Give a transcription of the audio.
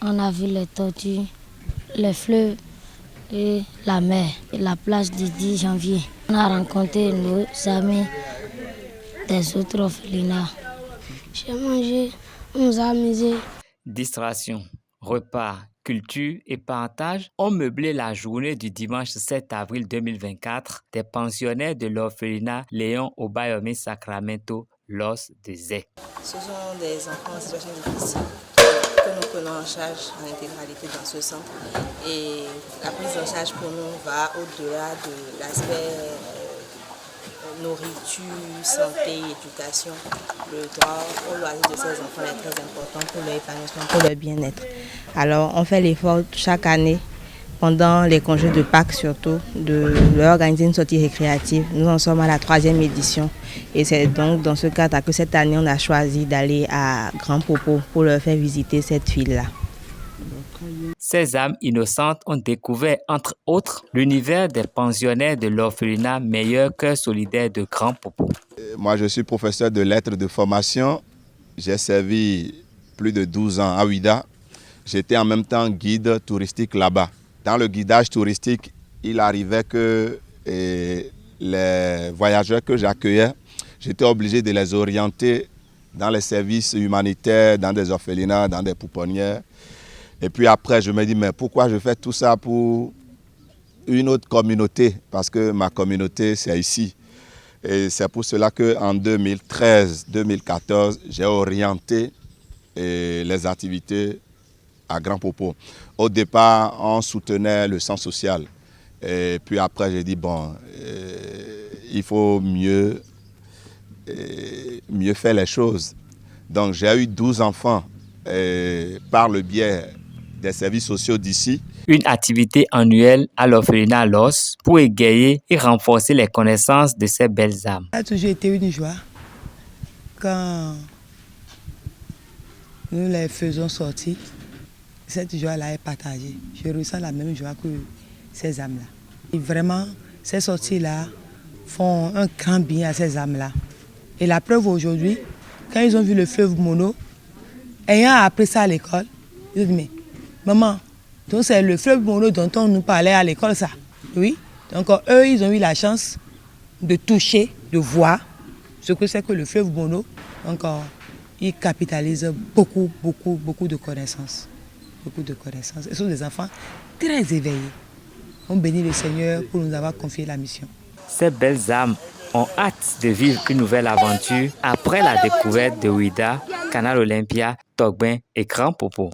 On a vu les tortues, les fleuves et la mer, et la plage du 10 janvier. On a rencontré nos amis des autres orphelinats. J'ai mangé, on nous a amusés. Distraction, repas, culture et partage ont meublé la journée du dimanche 7 avril 2024 des pensionnaires de l'orphelinat Léon Obayomi Sacramento, Los de Zec. Ce sont des enfants en situation difficile que nous prenons en charge en intégralité dans ce centre. Et la prise en charge pour nous va au-delà de l'aspect nourriture, santé, éducation. Le droit au loisir de ces enfants est très important pour leur épanouissement, pour leur bien-être. Alors on fait l'effort chaque année, pendant les congés de Pâques surtout, de leur organiser une sortie récréative. Nous en sommes à la 3e édition. Et c'est donc dans ce cadre que cette année on a choisi d'aller à Grand Popo pour leur faire visiter cette ville-là. Ces âmes innocentes ont découvert, entre autres, l'univers des pensionnaires de l'orphelinat Meilleur Cœur Solidaire de Grand Popo. Moi, je suis professeur de lettres de formation. J'ai servi plus de 12 ans à Ouida. J'étais en même temps guide touristique là-bas. Dans le guidage touristique, il arrivait que les voyageurs que j'accueillais, j'étais obligé de les orienter dans les services humanitaires, dans des orphelinats, dans des pouponnières. Et puis après, je me dis, mais pourquoi je fais tout ça pour une autre communauté? Parce que ma communauté, c'est ici. Et c'est pour cela qu'en 2013-2014, j'ai orienté les activités à Grand Popo. Au départ, on soutenait le centre social. Et puis après, j'ai dit, bon, il faut mieux faire les choses. Donc j'ai eu 12 enfants par le biais des services sociaux d'ici. Une activité annuelle à l'orphelinat Los pour égayer et renforcer les connaissances de ces belles âmes. Ça a toujours été une joie quand nous les faisons sortir. Cette joie-là est partagée. Je ressens la même joie que ces âmes-là. Et vraiment, ces sorties-là font un grand bien à ces âmes-là. Et la preuve aujourd'hui, quand ils ont vu le fleuve Mono, ayant appris ça à l'école, ils ont dit, mais maman, donc c'est le fleuve Mono dont on nous parlait à l'école, ça. Oui. Donc eux, ils ont eu la chance de toucher, de voir ce que c'est que le fleuve Mono. Donc ils capitalisent beaucoup de connaissances. Beaucoup de connaissances. Ce sont des enfants très éveillés. On bénit le Seigneur pour nous avoir confié la mission. Ces belles âmes ont hâte de vivre une nouvelle aventure après la découverte de Ouida, Canal Olympia, Togben et Grand Popo.